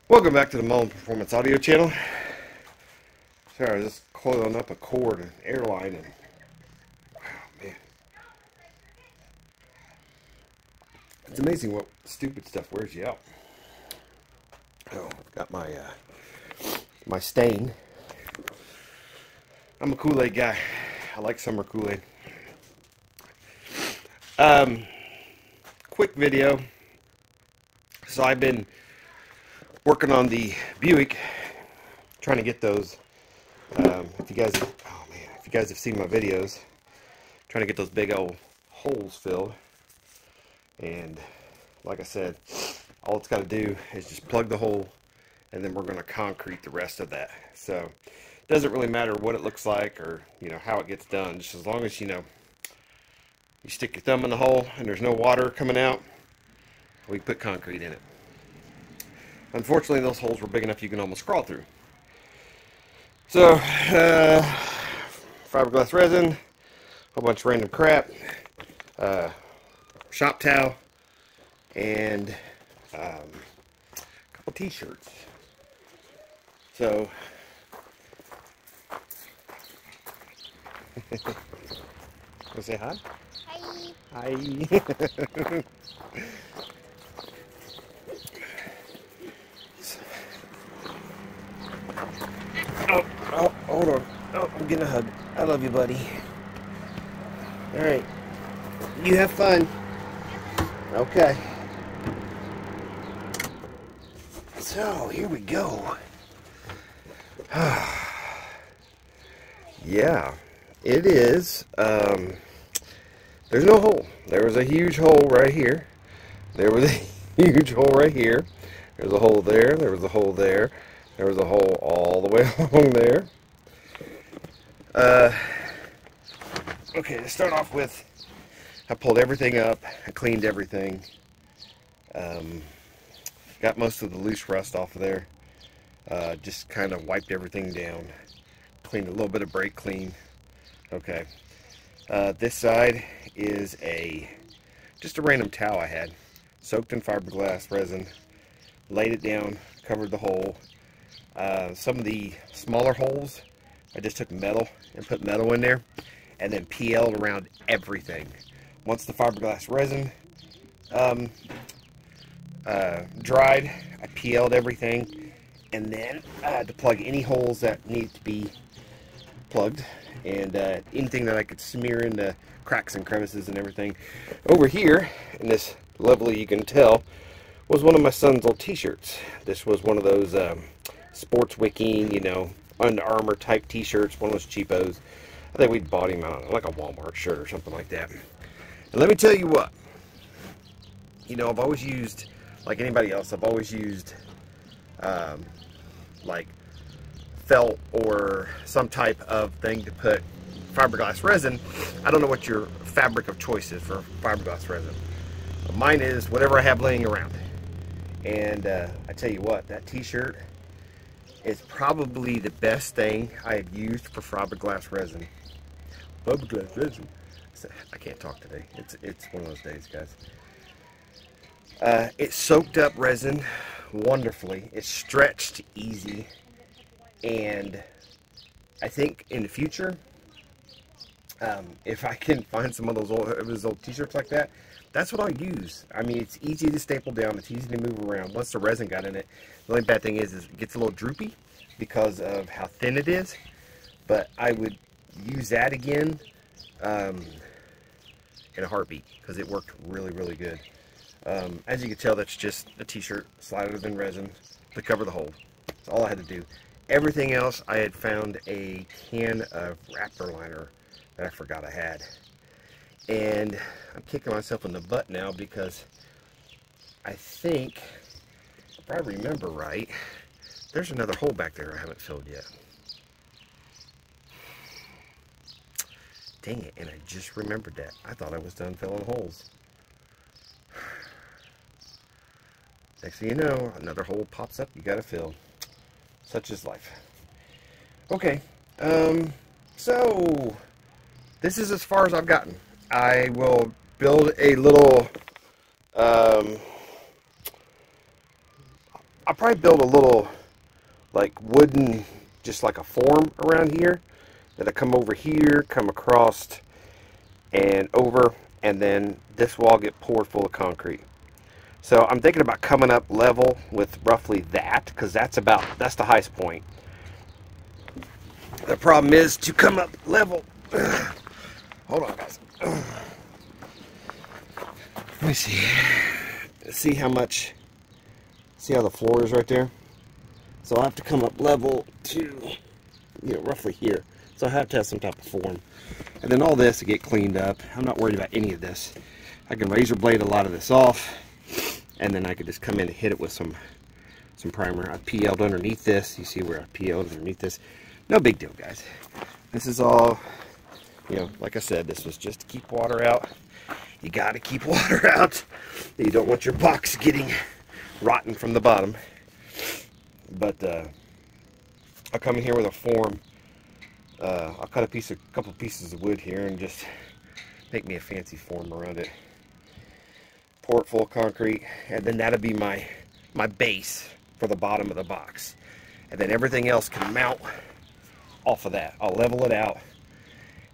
Welcome back to the Mullen Performance Audio channel. Sorry, I was just coiling up a cord, an airline, and oh man, it's amazing what stupid stuff wears you out. Oh, I've got my stain. I'm a Kool-Aid guy. I like summer Kool-Aid. Quick video. So I've been working on the Buick, trying to get those. If you guys have seen my videos, trying to get those big old holes filled. And like I said, all it's got to do is just plug the hole, and then we're going to concrete the rest of that. So it doesn't really matter what it looks like or how it gets done, just as long as you stick your thumb in the hole and there's no water coming out, we put concrete in it. Unfortunately, those holes were big enough you can almost crawl through. So, fiberglass resin, a whole bunch of random crap, shop towel, and a couple t-shirts. So, wanna say hi? Hi. Hi. Oh, hold on. Oh, I'm getting a hug. I love you, buddy. All right. You have fun. Okay. So, here we go. Yeah, it is. There's no hole. There was a huge hole right here. There was a huge hole right here. There's a hole there. There was a hole there. There was a hole all the way along there. Okay, to start off with, I pulled everything up. I cleaned everything. Got most of the loose rust off of there. Just kind of wiped everything down. Cleaned a little bit of brake clean. Okay. This side is just a random towel I had. Soaked in fiberglass resin. Laid it down. Covered the hole. Some of the smaller holes, I just took metal and put metal in there and then PL'd around everything. Once the fiberglass resin dried, I PL'd everything, and then to plug any holes that need to be plugged, and anything that I could smear into cracks and crevices and everything. Over here, in this lovely, you can tell, was one of my son's old t-shirts. This was one of those sports wicking, Under Armour type t-shirts, one of those cheapos. I think we bought him out like a Walmart shirt or something like that. And let me tell you what, I've always used, like anybody else, I've always used like felt or some type of thing to put fiberglass resin. I don't know what your fabric of choice is for fiberglass resin. Mine is whatever I have laying around. And I tell you what, that t-shirt is probably the best thing I have used for fiberglass resin. Fiberglass resin. I can't talk today. It's one of those days, guys. It soaked up resin wonderfully. It stretched easy. And I think in the future, if I can find some of those old t-shirts like that, that's what I'll use. I mean, it's easy to staple down. It's easy to move around. Once the resin got in it, the only bad thing is it gets a little droopy because of how thin it is. But I would use that again in a heartbeat because it worked really, really good. As you can tell, that's just a t-shirt slattered in resin to cover the hole. That's all I had to do. Everything else, I had found a can of Raptor liner that I forgot I had. And I'm kicking myself in the butt now because I think, if I remember right, there's another hole back there I haven't filled yet. Dang it, and I just remembered that. I thought I was done filling holes. Next thing you know, another hole pops up you gotta fill. Such is life. Okay, so this is as far as I've gotten. I will build a little I'll probably build a little like wooden, just like a form around here that'll come over here, come across and over, and then this will all get poured full of concrete. So I'm thinking about coming up level with roughly that, because that's the highest point. The problem is to come up level. Hold on, guys. Let me see. See how much. See how the floor is right there? So I'll have to come up level to, roughly here. So I have to have some type of form. And then all this to get cleaned up. I'm not worried about any of this. I can razor blade a lot of this off. And then I could just come in and hit it with some primer. I PL'd underneath this. You see where I PL'd underneath this. No big deal, guys. This is all, like I said, this was just to keep water out. You got to keep water out. You don't want your box getting rotten from the bottom. But I'll come in here with a form. I'll cut a couple pieces of wood here and just make me a fancy form around it. Pour it full of concrete, and then that'll be my base for the bottom of the box. And then everything else can mount off of that. I'll level it out,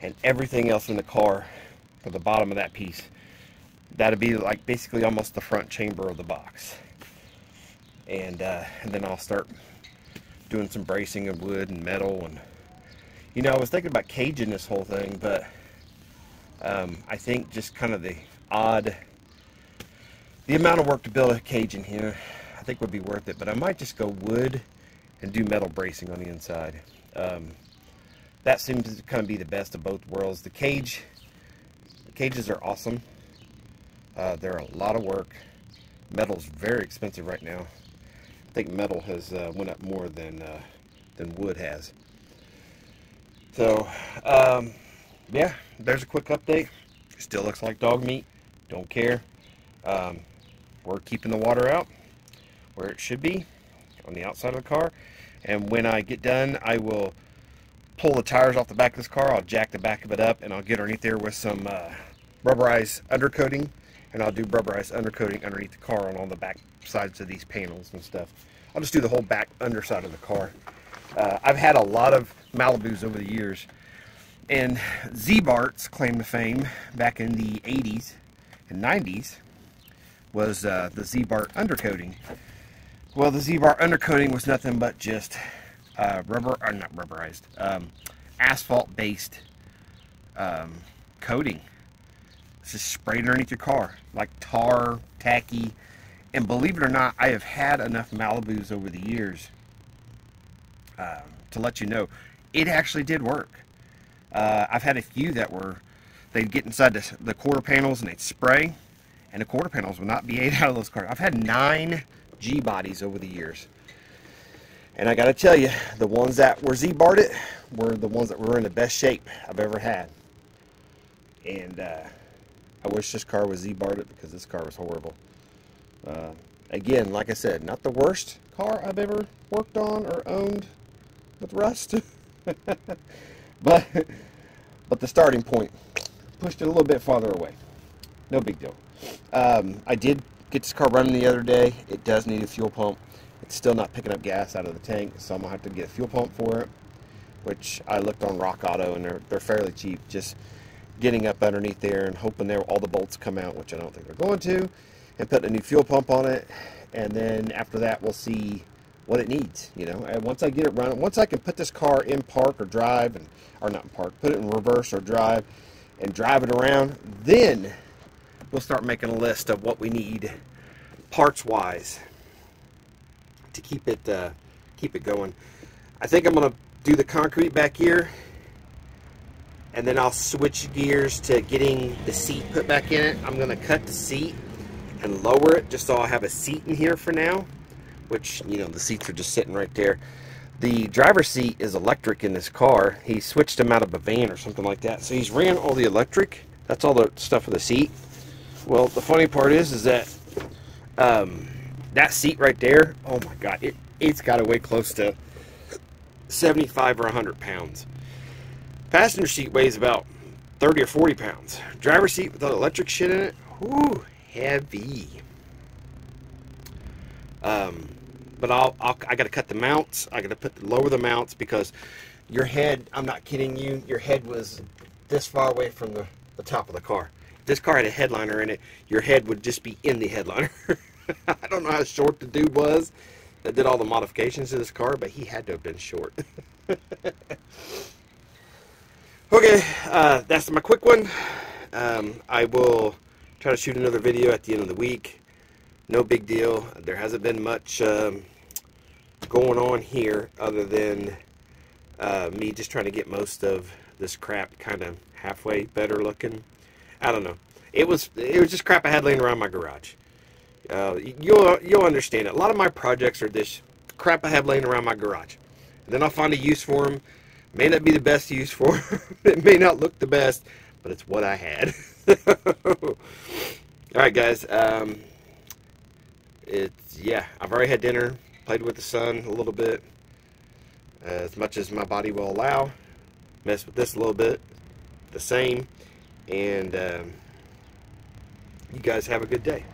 and everything else in the car for the bottom of that piece, that'll be like basically almost the front chamber of the box. And then I'll start doing some bracing of wood and metal. And I was thinking about caging this whole thing, but I think just kind of the amount of work to build a cage in here, I think would be worth it. But I might just go wood and do metal bracing on the inside. That seems to kind of be the best of both worlds. The cages are awesome. They're a lot of work. Metal's very expensive right now. I think metal has went up more than wood has. So yeah, there's a quick update. Still looks like dog meat. Don't care. We're keeping the water out where it should be, on the outside of the car. And when I get done, I will pull the tires off the back of this car. I'll jack the back of it up, and I'll get underneath there with some rubberized undercoating. And I'll do rubberized undercoating underneath the car on all the back sides of these panels and stuff. I'll just do the whole back underside of the car. I've had a lot of Malibus over the years. And Z-Bart's claim to fame back in the 80s and 90s was the Z-Bart undercoating. Well, the Z-Bart undercoating was nothing but just asphalt-based coating. It's just sprayed underneath your car, like tar, tacky. And believe it or not, I have had enough Malibus over the years to let you know, it actually did work. I've had a few that they'd get inside the quarter panels and they'd spray, and the quarter panels would not be ate out of those cars. I've had 9 G-bodies over the years. And I got to tell you, the ones that were Z-Barted were the ones that were in the best shape I've ever had. And I wish this car was Z-Barted, because this car was horrible. Again, like I said, not the worst car I've ever worked on or owned with rust. but the starting point pushed it a little bit farther away. No big deal. I did get this car running the other day. It does need a fuel pump. It's still not picking up gas out of the tank, so I'm going to have to get a fuel pump for it, which I looked on Rock Auto, and they're fairly cheap. Just getting up underneath there and hoping all the bolts come out, which I don't think they're going to, and putting a new fuel pump on it. And then after that, we'll see what it needs, And once I get it running, once I can put this car in park or drive, or not in park, put it in reverse or drive, and drive it around, then we'll start making a list of what we need parts-wise to keep it going. I think I'm gonna do the concrete back here, and then I'll switch gears to getting the seat put back in it. I'm gonna cut the seat and lower it just so I have a seat in here for now, which, the seats are just sitting right there. The driver's seat is electric in this car. He switched them out of a van or something like that, so he's ran all the electric. That's all the stuff for the seat. Well, the funny part is that that seat right there, oh my god, it's got to weigh close to 75 or 100 pounds. Passenger seat weighs about 30 or 40 pounds. Driver's seat with the electric shit in it, whoo, heavy. but I got to cut the mounts. I got to lower the mounts because your head, I'm not kidding you, your head was this far away from the top of the car. If this car had a headliner in it, your head would just be in the headliner. I don't know how short the dude was that did all the modifications to this car, but he had to have been short. Okay, that's my quick one. I will try to shoot another video at the end of the week. No big deal. There hasn't been much going on here other than me just trying to get most of this crap kind of halfway better looking. I don't know. It was just crap I had laying around my garage. You'll understand it. A lot of my projects are this crap I have laying around my garage. And then I'll find a use for them. May not be the best use for them. It may not look the best, but it's what I had. Alright guys, yeah, I've already had dinner, played with the sun a little bit, as much as my body will allow, messed with this a little bit, the same, and you guys have a good day.